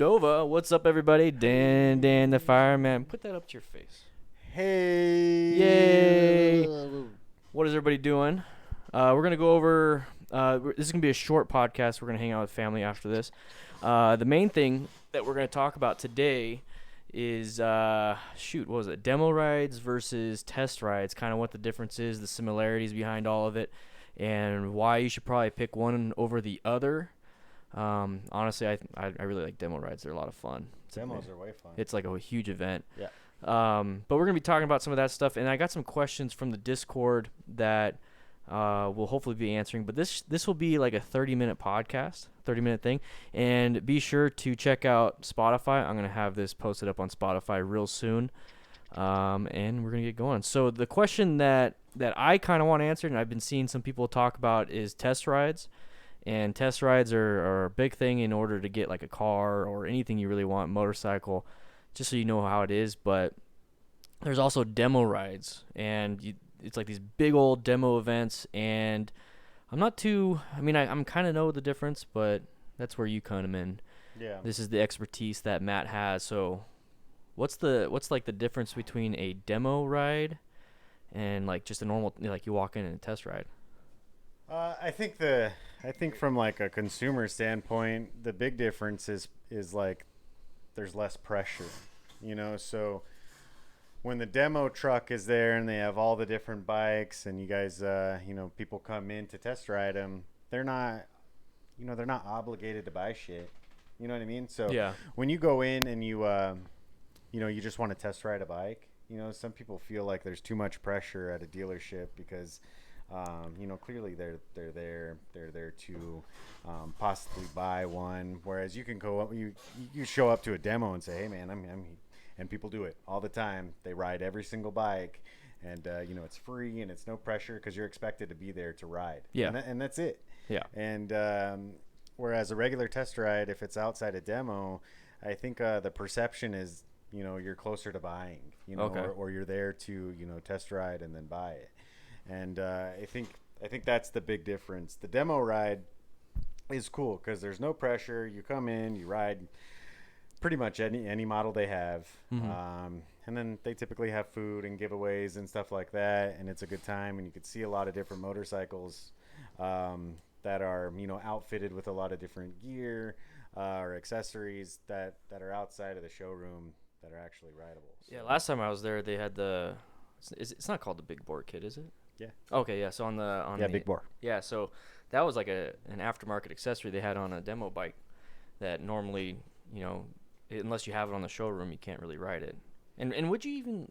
Moldova. What's up, everybody? Dan the Fireman. Put that up to your face. Hey. Yay. What is everybody doing? We're going to go over, this is going to be a short podcast. We're going to hang out with family after this. The main thing that we're going to talk about today is, what was it? Demo rides versus test rides, kind of what the difference is, the similarities behind all of it, and why you should probably pick one over the other. Honestly, I really like demo rides. They're a lot of fun. Demos are way fun. It's like a huge event. Yeah. But we're going to be talking about some of that stuff, and I got some questions from the Discord that we'll hopefully be answering. But this will be like a 30-minute podcast, 30-minute thing. And be sure to check out Spotify. I'm going to have this posted up on Spotify real soon. And we're going to get going. So the question that I kind of want answered, and I've been seeing some people talk about, is test rides. And test rides are a big thing in order to get like a car or anything you really want, motorcycle, just so you know how it is. But there's also demo rides, and it's like these big old demo events. And I'm kind of know the difference, but that's where you come in. Yeah. This is the expertise that Matt has. So what's like the difference between a demo ride and like just a normal, like you walk in and a test ride? I think from like a consumer standpoint, the big difference is like there's less pressure, so when the demo truck is there and they have all the different bikes and you guys, people come in to test ride them, they're not obligated to buy shit. You know what I mean? So yeah. When you go in and you just want to test ride a bike, some people feel like there's too much pressure at a dealership because clearly they're there to possibly buy one. Whereas you can go up, you show up to a demo and say, hey man, and people do it all the time. They ride every single bike, and it's free and it's no pressure because you're expected to be there to ride. Yeah, and that's it. Yeah, and whereas a regular test ride, if it's outside a demo, I think the perception is you're closer to buying, okay. or you're there to test ride and then buy it. And I think that's the big difference. The demo ride is cool because there's no pressure. You come in, you ride pretty much any model they have, mm-hmm. And then they typically have food and giveaways and stuff like that, and it's a good time. And you can see a lot of different motorcycles that are outfitted with a lot of different gear or accessories that are outside of the showroom that are actually rideable. So. Yeah, last time I was there, they had it's not called the Big Bore Kit, is it? Yeah. Okay, yeah. So on the Big Bore. Yeah, so that was like an aftermarket accessory they had on a demo bike that normally, unless you have it on the showroom, you can't really ride it. And would you even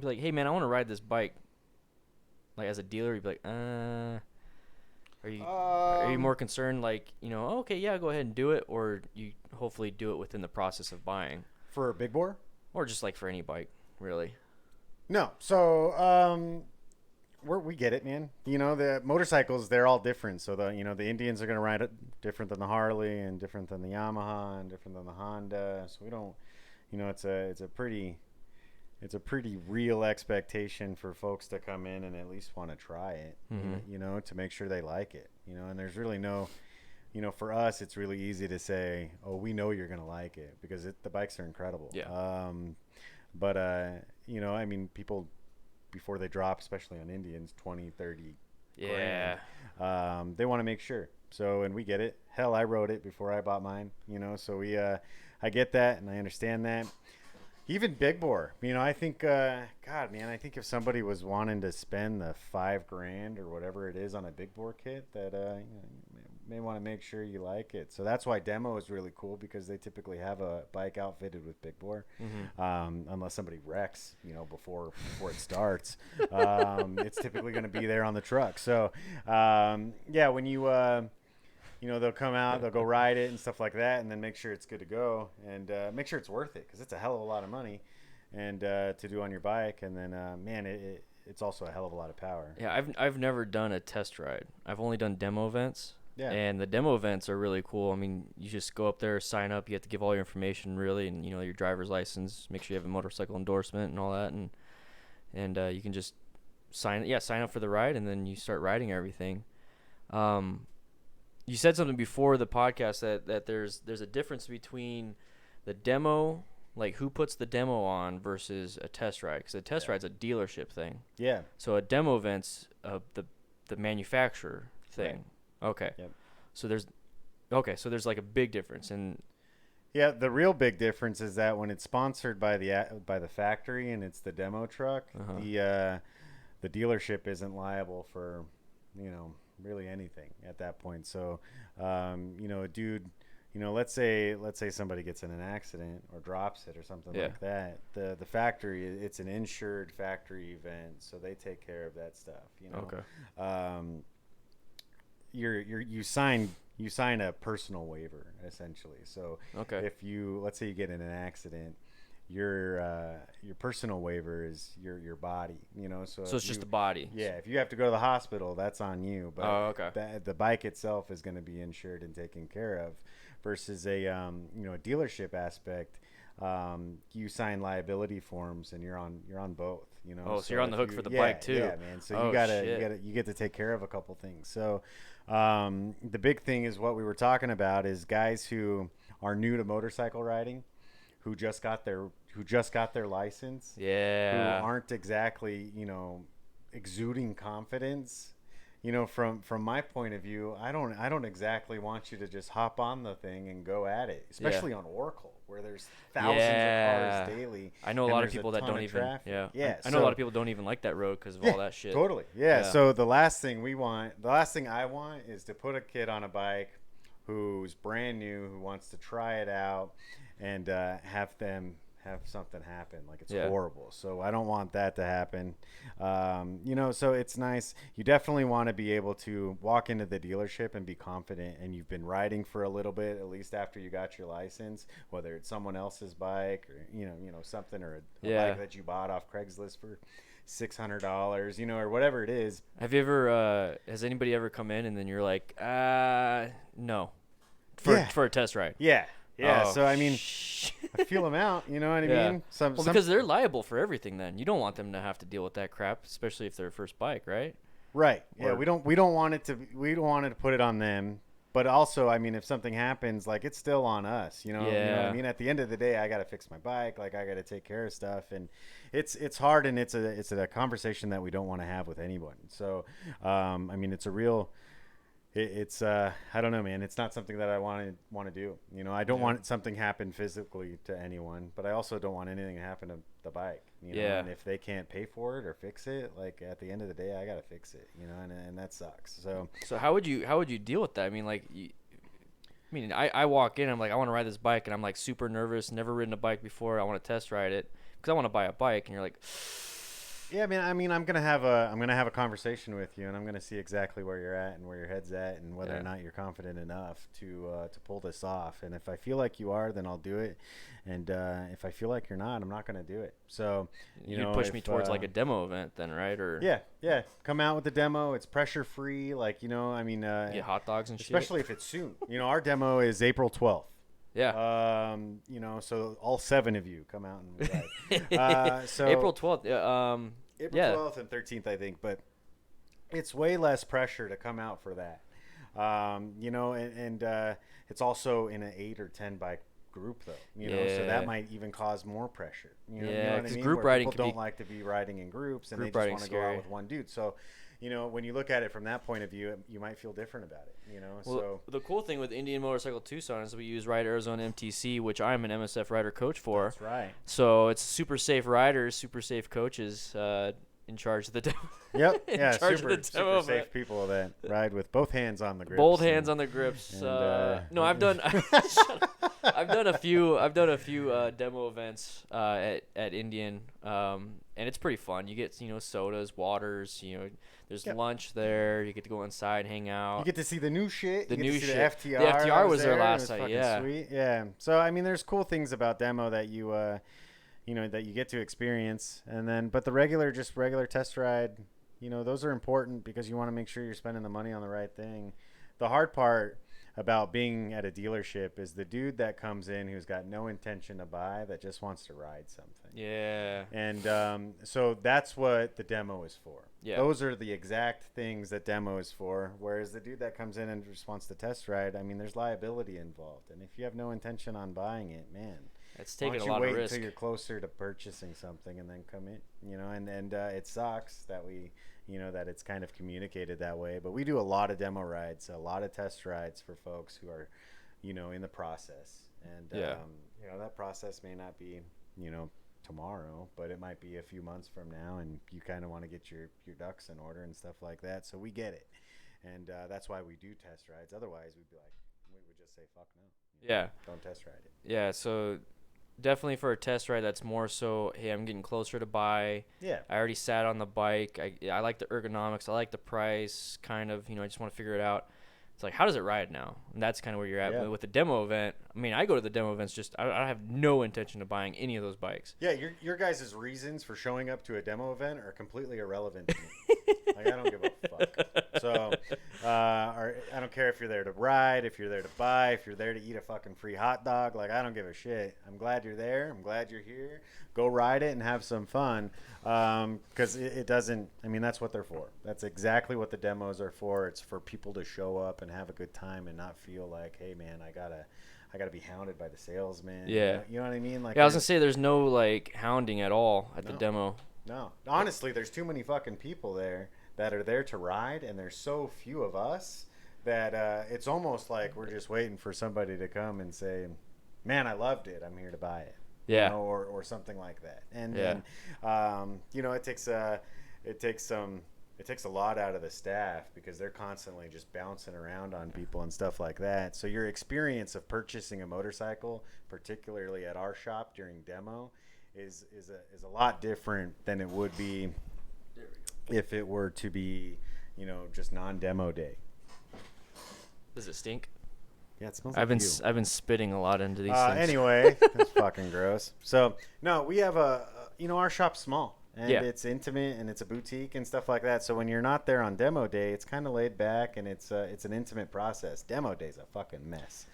be like, hey man, I want to ride this bike? Like as a dealer, you'd be like, are you more concerned like, okay, yeah, go ahead and do it, or you hopefully do it within the process of buying For a Big Bore? Or just like for any bike, really? No. So we get it, man. The motorcycles, they're all different. So the Indians are going to ride it different than the Harley and different than the Yamaha and different than the Honda. So we don't, it's a pretty real expectation for folks to come in and at least want to try it, mm-hmm. To make sure they like it, and there's really no, for us, it's really easy to say, oh, we know you're going to like it because the bikes are incredible. Yeah. But, people, before they drop, especially on Indians, 20, 30 yeah. grand, they want to make sure. So, and we get it. Hell, I rode it before I bought mine, so I get that and I understand that. Even Big Bore, I think, I think if somebody was wanting to spend the $5,000 or whatever it is on a Big Bore kit, that may want to make sure you like it. So that's why demo is really cool because they typically have a bike outfitted with Big Bore, mm-hmm. Unless somebody wrecks, before it starts. It's typically going to be there on the truck. So when you. They'll come out, they'll go ride it and stuff like that, and then make sure it's good to go and make sure it's worth it because it's a hell of a lot of money and to do on your bike. And then, it's also a hell of a lot of power. Yeah, I've never done a test ride. I've only done demo events. Yeah. And the demo events are really cool. I mean, you just go up there, sign up. You have to give all your information, really, and, your driver's license, make sure you have a motorcycle endorsement and all that. And you can just sign up for the ride, and then you start riding everything. You said something before the podcast that there's a difference between the demo, like who puts the demo on versus a test ride? Because a test ride's a dealership thing. Yeah. So a demo event's the manufacturer thing. Right. Okay. Yep. So there's like a big difference. And yeah, the real big difference is that when it's sponsored by the factory and it's the demo truck, the dealership isn't liable for, really anything at that point. So, a dude, let's say somebody gets in an accident or drops it or something like that. The factory, it's an insured factory event, so they take care of that stuff. Okay. You sign a personal waiver essentially. So if let's say you get in an accident, your personal waiver is your body, so it's just the body. Yeah, if you have to go to the hospital, that's on you, but the bike itself is going to be insured and taken care of, versus a dealership aspect. You sign liability forms and you're on both, so you're on the hook for the bike too. Yeah, man. So you get to take care of a couple things. So the big thing is what we were talking about is guys who are new to motorcycle riding, who just got their license, who aren't exactly, exuding confidence. From my point of view, I don't exactly want you to just hop on the thing and go at it, especially on Oracle, where there's thousands of cars daily. I know a lot of people that don't even. I know a lot of people don't even like that road because of all that shit. Totally. Yeah. So the last thing I want is to put a kid on a bike who's brand new, who wants to try it out, and have them have something happen. Like it's horrible. So I don't want that to happen. So it's nice. You definitely want to be able to walk into the dealership and be confident, and you've been riding for a little bit, at least after you got your license, whether it's someone else's bike or something, or a bike that you bought off Craigslist for $600, or whatever it is. Have you ever has anybody ever come in and then you're like, no, for a test ride? Yeah, so I mean, I feel them out, you know what I mean? Because they're liable for everything then. You don't want them to have to deal with that crap, especially if they're a first bike, right? Right. Yeah, we don't want it to put it on them. But also, I mean, if something happens, like, it's still on us, you know what I mean? At the end of the day, I got to fix my bike, like, I got to take care of stuff, and it's hard, and it's a conversation that we don't want to have with anyone. So, I mean, it's a real I don't know, man. It's not something that I want to do. I don't want something happen physically to anyone, but I also don't want anything to happen to the bike. And if they can't pay for it or fix it, like, at the end of the day, I gotta fix it. And that sucks. So how would you deal with that? I mean, like, I walk in, I'm like, I want to ride this bike, and I'm like super nervous, never ridden a bike before. I want to test ride it because I want to buy a bike, and you're like. Yeah, I mean, I'm gonna have a conversation with you, and I'm gonna see exactly where you're at and where your head's at, and whether or not you're confident enough to pull this off. And if I feel like you are, then I'll do it. And if I feel like you're not, I'm not gonna do it. So you'd push me towards like a demo event, then, right? Or yeah, come out with the demo. It's pressure free, like I mean, get hot dogs and especially if it's soon. Our demo is April 12th. Yeah. So all 7 of you come out and ride. So April 12th. April 12th and 13th, I think, but it's way less pressure to come out for that. And it's also in an 8 or 10 bike group, though. So that might even cause more pressure. You know what I mean? Group riding people don't like to be riding in groups, and they just want to go out with one dude. So. When you look at it from that point of view, you might feel different about it, Well, the cool thing with Indian Motorcycle Tucson is we use Ride Arizona MTC, which I'm an MSF rider coach for. That's right. So it's super safe riders, super safe coaches in charge of the demo. Yep. Yeah, super safe people that ride with both hands on the grips. Both hands on the grips. No, I've done a few demo events at Indian, and it's pretty fun. You get sodas, waters, there's lunch there. You get to go inside, hang out. You get to see the new shit. The new shit. The FTR. The FTR was there last night. Yeah. Sweet. Yeah. So I mean, there's cool things about demo that you that you get to experience, but the regular test ride, those are important because you want to make sure you're spending the money on the right thing. The hard part about being at a dealership is the dude that comes in who's got no intention to buy, that just wants to ride something. Yeah. And so that's what the demo is for. Yeah. Those are the exact things that demo is for. Whereas the dude that comes in and just wants to test ride, I mean, there's liability involved. And if you have no intention on buying it, man, It's taking a why don't lot you of wait risk. until you're closer to purchasing something and then come in, you know? And it sucks that we, you know, that it's kind of communicated that way. But we do a lot of demo rides, a lot of test rides for folks who are, you know, in the process. And Yeah. you know, that process may not be, you know, tomorrow, but it might be a few months from now, and you kind of want to get your ducks in order and stuff like that. So we get it, and that's why we do test rides. Otherwise, we'd be like, we would just say fuck no. You know, Yeah. don't test ride it. Yeah, so definitely for a test ride, that's more so, hey, I'm getting closer to buy. Yeah. I already sat on the bike. I like the ergonomics. I like the price, kind of. You know, I just want to figure it out. It's like, how does it ride now? And that's kind of where you're at. Yeah. With the demo event, I mean, I go to the demo events I have no intention of buying any of those bikes. Yeah, your guys' reasons for showing up to a demo event are completely irrelevant to me. Like, I don't give a fuck. So, I don't care if you're there to ride, if you're there to buy, if you're there to eat a fucking free hot dog. Like, I don't give a shit. I'm glad you're there. I'm glad you're here. Go ride it and have some fun. Because it doesn't, I mean, that's what they're for. That's exactly what the demos are for. It's for people to show up and have a good time and not feel like, hey, man, I gotta be hounded by the salesman. Yeah. You know what I mean? Like, Yeah, I was going to say there's no, like, hounding at all at the No. demo. No, honestly, there's too many fucking people there that are there to ride, and there's so few of us that it's almost like we're just waiting for somebody to come and say, man, I loved it. I'm here to buy it. Yeah. You know, or something like that. And Yeah. then, you know, it takes a lot out of the staff because they're constantly just bouncing around on people and stuff like that. So your experience of purchasing a motorcycle, particularly at our shop during demo, is a lot different than it would be if it were to be, you know, just non-demo day. Does it stink? Yeah, it smells I've like been you. spitting a lot into these things. Anyway, that's fucking gross. So no, we have you know, our shop's small and Yeah. it's intimate and it's a boutique and stuff like that. So when you're not there on demo day, it's kind of laid back and it's an intimate process. Demo day's a fucking mess.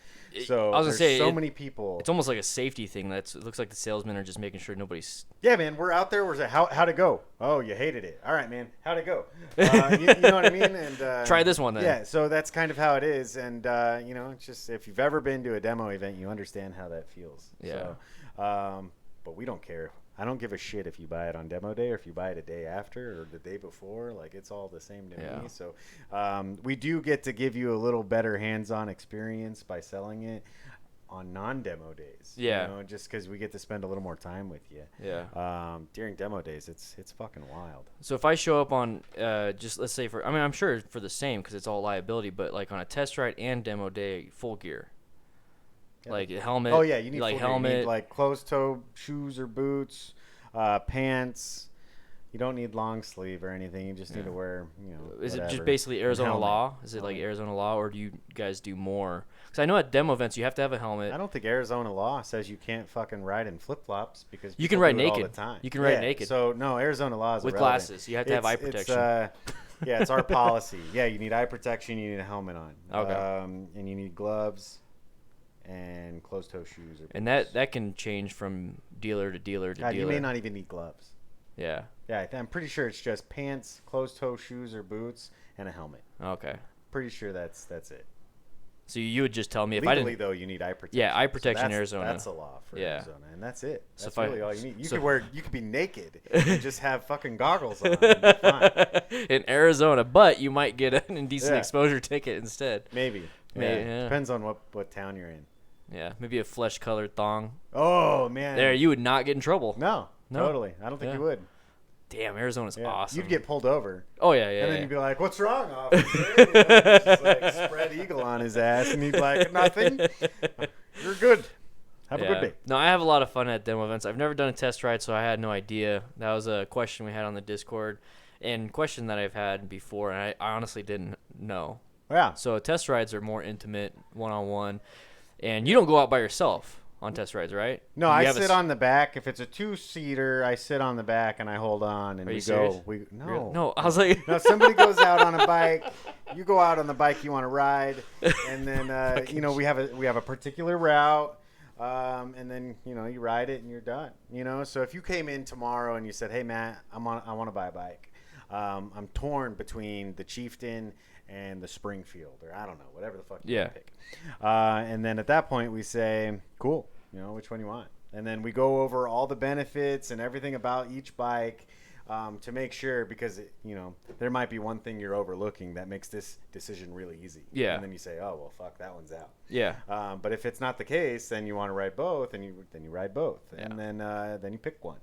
So I was gonna there's say, so many people. It's almost like a safety thing. It looks like the salesmen are just making sure nobody's. Yeah, man, we're out there. We're like, how'd it go? Oh, you hated it. All right, man, how'd it go? You know what I mean? And Try this one then. Yeah, so that's kind of how it is. And you know, it's just if you've ever been to a demo event, you understand how that feels. Yeah. So, but we don't care. I don't give a shit if you buy it on demo day or if you buy it a day after or the day before. Like, it's all the same to Yeah. me. So we do get to give you a little better hands-on experience by selling it on non-demo days. Yeah. You know, just because we get to spend a little more time with you. Yeah. During demo days, it's fucking wild. So if I show up on just let's say I mean I'm sure for the same because it's all liability, but like on a test ride and demo day, full gear. Yeah. Like a helmet. Oh yeah, you need like full gear. helmet. You need like closed-toe shoes or boots, pants. You don't need long sleeve or anything. You just need to wear, you know. Is it whatever. just basically Arizona helmet. law? Is it like Arizona law, or do you guys do more? Because I know at demo events you have to have a helmet. I don't think Arizona law says you can't fucking ride in flip flops because You can people ride do it all naked. the time. You can ride naked. So no, Arizona law is With irrelevant. glasses. You have to have eye protection. Yeah, it's our policy. Yeah, you need eye protection. You need a helmet on. Okay. And you need gloves and closed-toe shoes. Or And boots. that can change from dealer to dealer to God, dealer. you may not even need gloves. Yeah. Yeah, I'm pretty sure it's just pants, closed-toe shoes or boots, and a helmet. Okay. Pretty sure that's it. So you would just tell me if Legally, I didn't. though, you need eye protection. Yeah, eye protection in that's, Arizona. That's a law for Yeah. Arizona, and that's it. So That's if I- really all you need. You so- you could be naked and just have fucking goggles on. And be fine. In Arizona, but you might get an indecent Yeah. exposure ticket instead. Maybe. Maybe, Yeah. yeah. Depends on what town you're in. Yeah, maybe a flesh-colored thong. Oh man. There, you would not get in trouble. No, No. totally. I don't think Yeah. you would. Damn, Arizona's Yeah. awesome. You'd get pulled over, Oh yeah, and then yeah. you'd be like, "What's wrong, officer?" You know, just like spread eagle on his ass, and he'd be like, "Nothing. You're good. Have a Yeah. good day." No, I have a lot of fun at demo events. I've never done a test ride, so I had no idea. That was a question we had on the Discord, and question that I've had before, and I honestly didn't know. Yeah. So test rides are more intimate, one-on-one, and you don't go out by yourself on test rides, right? No, I sit on the back. If it's a 2-seater, I sit on the back and I hold on, and Are we you go. serious? No, No, I was like, no. Somebody goes out on a bike. You go out on the bike you want to ride, and then we have a particular route, and then you ride it and you're done. So if you came in tomorrow and you said, "Hey Matt, I want to buy a bike. I'm torn between the Chieftain and the Springfield, or I don't know, whatever the fuck you want to pick." And then at that point we say, "Cool, which one you want?" And then we go over all the benefits and everything about each bike. To make sure, because there might be one thing you're overlooking that makes this decision really easy. Yeah. And then you say, "Oh well, fuck, that one's out." Yeah. But if it's not the case, then you want to ride both, and then you ride both, Yeah. and then you pick one,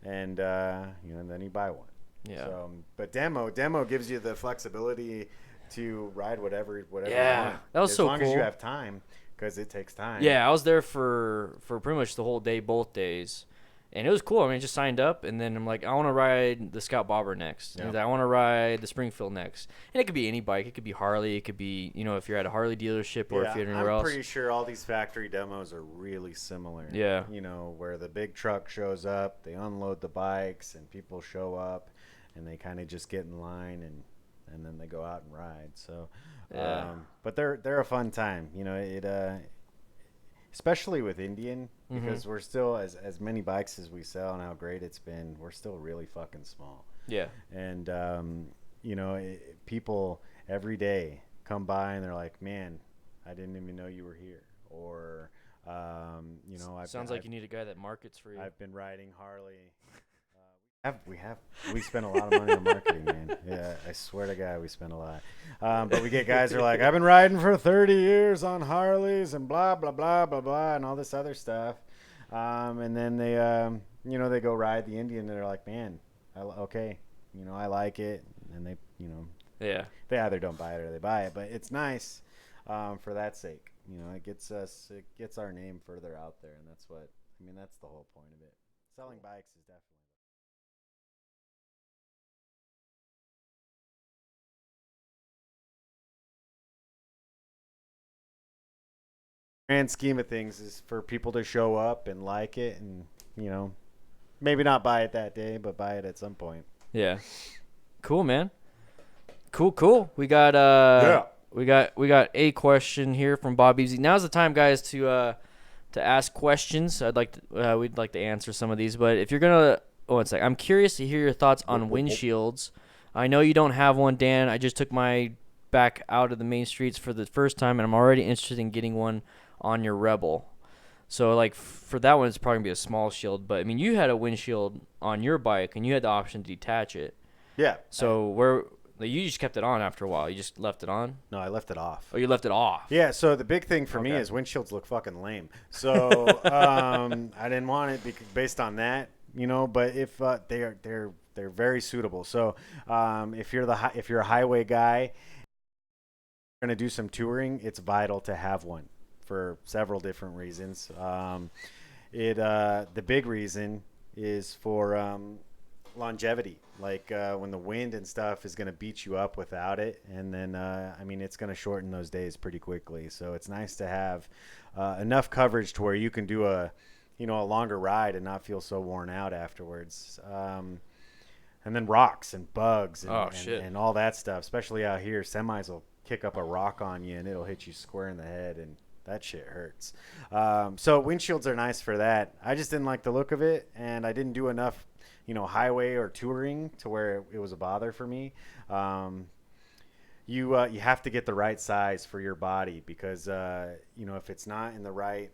and and then you buy one. Yeah. So, but demo gives you the flexibility to ride whatever you want. That was as so long cool. as you have time, because it takes time. Yeah, I was there for pretty much the whole day, both days. And it was cool. I mean, I just signed up, and then I'm like, I want to ride the Scout Bobber next. Yeah. And I want to ride the Springfield next. And it could be any bike. It could be Harley. It could be, if you're at a Harley dealership or if you're anywhere else. I'm pretty sure all these factory demos are really similar. Yeah. Where the big truck shows up, they unload the bikes, and people show up, and they kind of just get in line, and then they go out and ride. So, yeah. But they're a fun time. Especially with Indian, because we're still, as many bikes as we sell and how great it's been, we're still really fucking small. Yeah. And people every day come by and they're like, "Man, I didn't even know you were here," or sounds like you need a guy that markets for you. I've been riding Harley. We spend a lot of money on marketing, man. Yeah, I swear to God, we spend a lot. But we get guys who are like, "I've been riding for 30 years on Harleys and blah blah blah blah blah and all this other stuff," and then they they go ride the Indian and they're like, "Man, I like it," and they yeah. they either don't buy it or they buy it, but it's nice for that sake. It gets our name further out there, and that's the whole point of it. Selling bikes is definitely. Grand scheme of things is for people to show up and like it, and maybe not buy it that day, but buy it at some point. Yeah. Cool, man. Cool. We got we got a question here from Bob Easy. Now's the time, guys, to ask questions. We'd like to answer some of these, but if you're gonna, one sec. I'm curious to hear your thoughts on windshields. I know you don't have one, Dan. I just took my back out of the main streets for the first time, and I'm already interested in getting one on your Rebel. So for that one, it's probably gonna be a small shield. But I mean, you had a windshield on your bike, and you had the option to detach it. Yeah. So you just kept it on after a while. You just left it on? No, I left it off. Oh, you left it off. Yeah. So the big thing for me is windshields look fucking lame. So I didn't want it based on that, But if they're very suitable. So if you're a highway guy, you're gonna do some touring, it's vital to have one for several different reasons. The big reason is for longevity. Like when the wind and stuff is going to beat you up without it, and then it's going to shorten those days pretty quickly. So it's nice to have enough coverage to where you can do a longer ride and not feel so worn out afterwards. And then rocks and bugs and all that stuff, especially out here, semis will kick up a rock on you and it'll hit you square in the head, and that shit hurts. So windshields are nice for that. I just didn't like the look of it, and I didn't do enough highway or touring to where it was a bother for me. You have to get the right size for your body, because if it's not in the right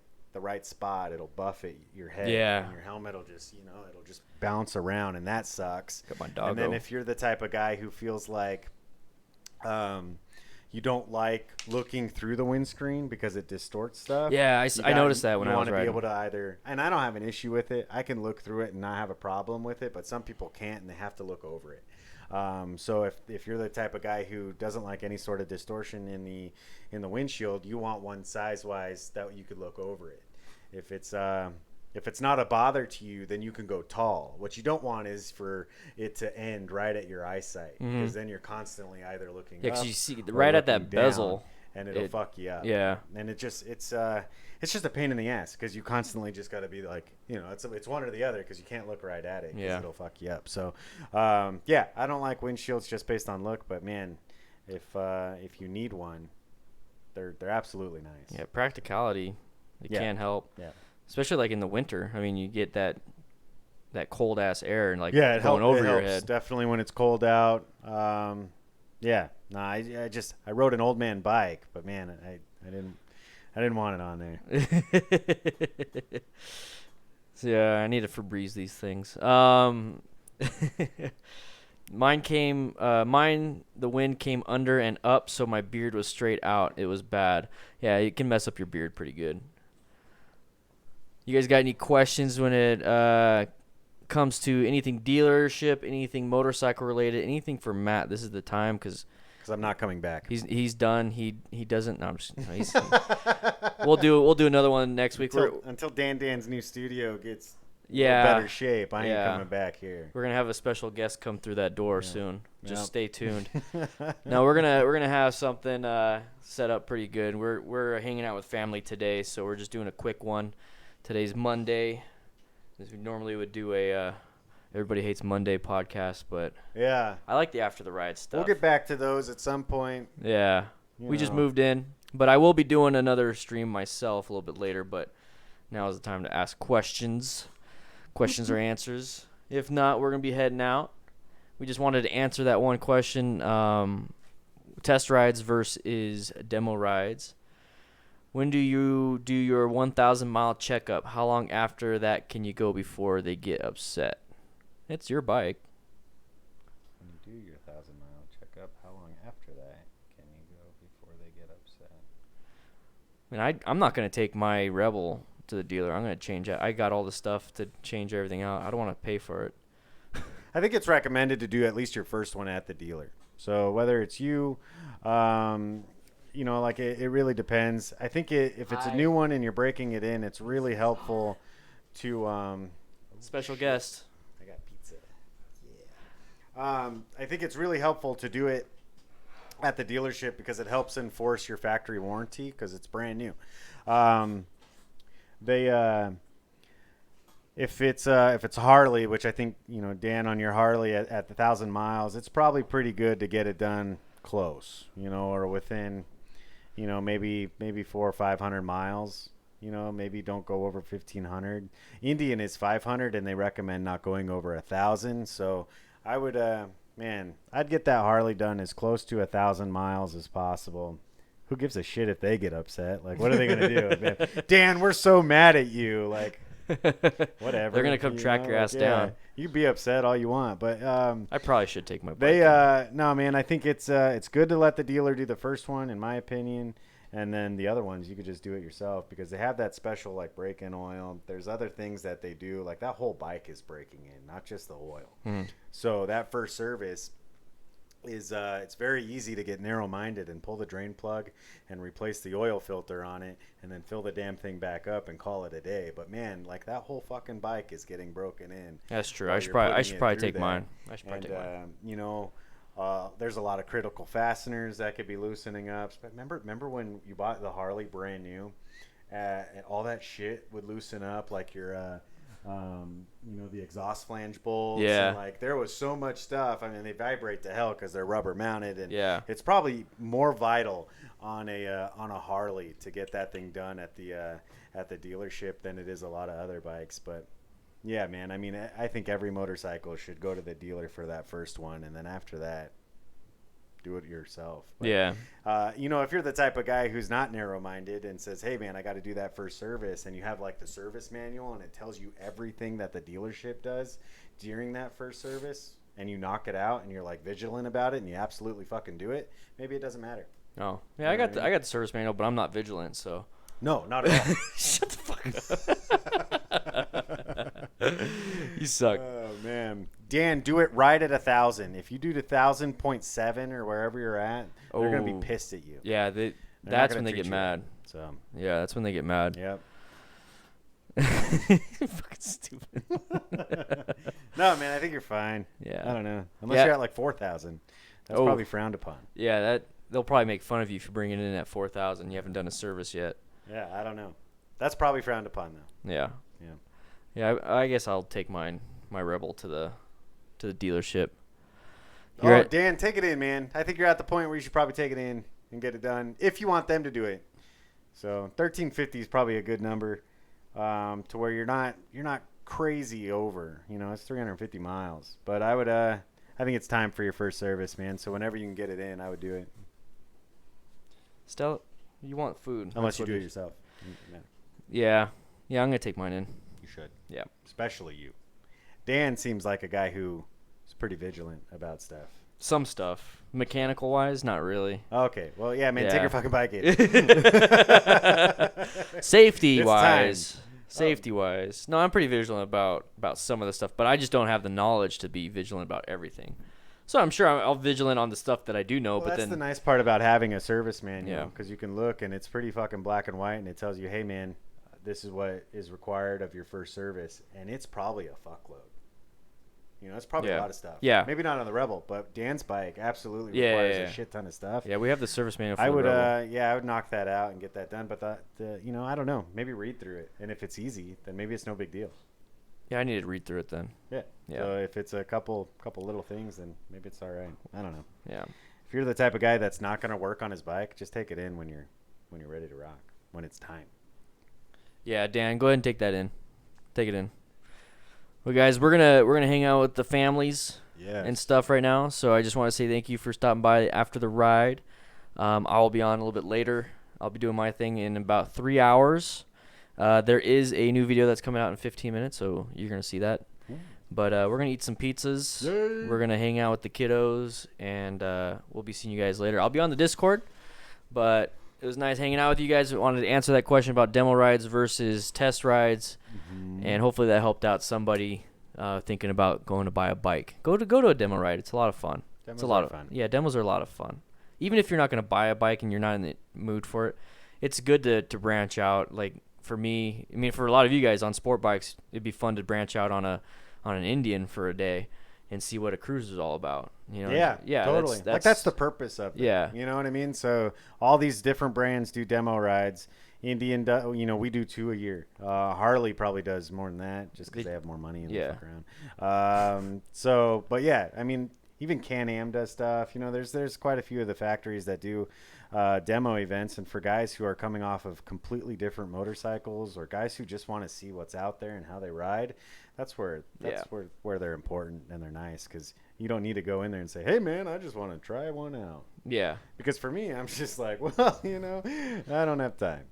spot, it'll buffet your head. Yeah. And your helmet will just it'll just bounce around, and that sucks. Got my doggo. And then if you're the type of guy who feels like you don't like looking through the windscreen because it distorts stuff. Yeah, I noticed that when I was riding. You want to be able to either, and I don't have an issue with it. I can look through it and not have a problem with it, but some people can't, and they have to look over it. So if you're the type of guy who doesn't like any sort of distortion in the windshield, you want one size-wise that you could look over it. If it's not a bother to you, then you can go tall. What you don't want is for it to end right at your eyesight, because then you're constantly either looking up, because you see right at that bezel, and it'll fuck you up. Yeah, and it's It's just a pain in the ass because you constantly just got to be like, it's one or the other because you can't look right at it because it'll fuck you up. So, yeah, I don't like windshields just based on look, but man, if you need one, they're absolutely nice. Yeah, practicality, it can't help. Yeah. Especially like in the winter. I mean, you get that cold ass air and like it going over it your helps. head. Definitely when it's cold out. I rode an old man bike, but man, I didn't want it on there. So yeah, I need to Febreze these things. The wind came under and up, so my beard was straight out. It was bad. Yeah, it can mess up your beard pretty good. You guys got any questions when it comes to anything dealership, anything motorcycle related, anything for Matt? This is the time because I'm not coming back. He's done. He doesn't. No, I'm just. We'll do another one next week. Until Dan's new studio gets better shape. I ain't coming back here. We're gonna have a special guest come through that door soon. Just stay tuned. No, we're gonna have something set up pretty good. We're hanging out with family today, so we're just doing a quick one. Today's Monday. As we normally would do a Everybody Hates Monday podcast, but yeah, I like the After the Ride stuff. We'll get back to those at some point. Yeah, we just moved in, but I will be doing another stream myself a little bit later. But now is the time to ask questions. Questions or answers. If not, we're gonna be heading out. We just wanted to answer that one question: test rides versus demo rides. When do you do your 1,000-mile checkup? How long after that can you go before they get upset? It's your bike. When you do your 1,000-mile checkup, how long after that can you go before they get upset? I mean, I'm not going to take my Rebel to the dealer. I'm going to change it. I got all the stuff to change everything out. I don't want to pay for it. I think it's recommended to do at least your first one at the dealer. So whether it's you, it really depends. I think if it's a new one and you're breaking it in, it's really helpful to special guest. I got pizza. Yeah. I think it's really helpful to do it at the dealership because it helps enforce your factory warranty because it's brand new. If it's Harley, which I think Dan on your Harley at the 1,000 miles, it's probably pretty good to get it done close, or within. Maybe 400 or 500 miles. Maybe don't go over 1,500. Indian is 500, and they recommend not going over 1,000. So I would, I'd get that Harley done as close to 1,000 miles as possible. Who gives a shit if they get upset? Like, what are they gonna do? Man, Dan, we're so mad at you. Like, whatever. They're gonna come track your ass down. You be upset all you want, but I probably should take my bike. No, man. I think it's good to let the dealer do the first one, in my opinion, and then the other ones you could just do it yourself because they have that special like break-in oil. There's other things that they do, like that whole bike is breaking in, not just the oil. So that first service is it's very easy to get narrow-minded and pull the drain plug and replace the oil filter on it and then fill the damn thing back up and call it a day. But man, like that whole fucking bike is getting broken in. That's true. I should probably take mine. There's a lot of critical fasteners that could be loosening up. But remember when you bought the Harley brand new, and all that shit would loosen up, like your the exhaust flange bolts. Yeah. And, like, there was so much stuff. I mean, they vibrate to hell because they're rubber mounted, and yeah, it's probably more vital on a Harley to get that thing done at the dealership than it is a lot of other bikes. But yeah, man, I mean, I think every motorcycle should go to the dealer for that first one, and then after that, do it yourself. But, yeah. If you're the type of guy who's not narrow-minded and says, hey, man, I got to do that first service, and you have, like, the service manual, and it tells you everything that the dealership does during that first service, and you knock it out, and you're, like, vigilant about it, and you absolutely fucking do it, maybe it doesn't matter. Oh. Yeah, I got the service manual, but I'm not vigilant, so. No, not at all. Shut the fuck up. You suck. Oh, man. Dan, do it right at 1,000. If you do the 1,000.7 or wherever you're at, they're going to be pissed at you. Yeah, that's when they get mad. So yeah, that's when they get mad. Yep. Fucking stupid. No, man, I think you're fine. Yeah. I don't know. Unless you're at like 4,000. That's probably frowned upon. Yeah, they'll probably make fun of you if you bring it in at 4,000. You haven't done a service yet. Yeah, I don't know. That's probably frowned upon though. Yeah. Yeah. I guess I'll take my Rebel to the dealership. Dan, take it in, man. I think you're at the point where you should probably take it in and get it done if you want them to do it. So 1350 is probably a good number, to where you're not crazy over. You know, it's 350 miles. But I think it's time for your first service, man. So whenever you can get it in, I would do it. Stella, you want food? Unless you do it yourself. Yeah. Yeah, I'm gonna take mine in. You should. Yeah. Especially you. Dan seems like a guy who is pretty vigilant about stuff. Some stuff. Mechanical wise, not really. Okay. Well, yeah, man, take your fucking bike in. Safety wise. Safety wise. No, I'm pretty vigilant about some of the stuff, but I just don't have the knowledge to be vigilant about everything. So I'm sure I'll vigilant on the stuff that I do know, well, but that's the nice part about having a service manual, Yeah. because you can look and it's pretty fucking black and white, and it tells you, hey, man, this is what is required of your first service, and it's probably a fuckload. You know, it's probably a lot of stuff. Yeah. Maybe not on the Rebel, but Dan's bike absolutely requires a shit ton of stuff. Yeah, we have the service manual for I the would, Rebel. I would knock that out and get that done. But I don't know. Maybe read through it, and if it's easy, then maybe it's no big deal. Yeah, I need to read through it then. Yeah. Yeah. So if it's a couple little things, then maybe it's all right. I don't know. Yeah. If you're the type of guy that's not going to work on his bike, just take it in when you're ready to rock, when it's time. Yeah, Dan, go ahead and take that in. Take it in. Well, guys, we're gonna hang out with the families and stuff right now. So I just want to say thank you for stopping by after the ride. I'll be on a little bit later. I'll be doing my thing in about 3 hours. There is a new video that's coming out in 15 minutes, so you're gonna see that. But we're gonna eat some pizzas. Yay. We're gonna hang out with the kiddos, and we'll be seeing you guys later. I'll be on the Discord, but it was nice hanging out with you guys. I wanted to answer that question about demo rides versus test rides, and hopefully that helped out somebody thinking about going to buy a bike. Go to a demo ride. It's a lot of fun. Demos it's a lot are of fun. Yeah, demos are a lot of fun. Even if you're not going to buy a bike and you're not in the mood for it, it's good to branch out. Like for me, I mean, for a lot of you guys on sport bikes, it'd be fun to branch out on an Indian for a day and see what a cruise is all about. You know? Yeah, totally. That's the purpose of it. Yeah. You know what I mean? So all these different brands do demo rides. Indian, we do 2 a year. Harley probably does more than that, just because they have more money and they fuck around. But yeah, I mean, even Can-Am does stuff. You know, there's quite a few of the factories that do demo events, and for guys who are coming off of completely different motorcycles, or guys who just want to see what's out there and how they ride, that's where they're important and they're nice, because you don't need to go in there and say, hey man, I just want to try one out. Yeah. Because for me, I'm just like, well, you know, I don't have time.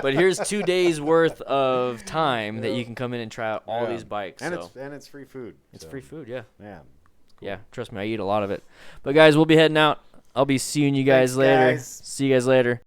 But here's 2 days worth of time that you can come in and try out all these bikes. And it's free food. It's free food, yeah. Yeah. Cool. Yeah, trust me, I eat a lot of it. But guys, we'll be heading out. I'll be seeing you guys later. Guys. See you guys later.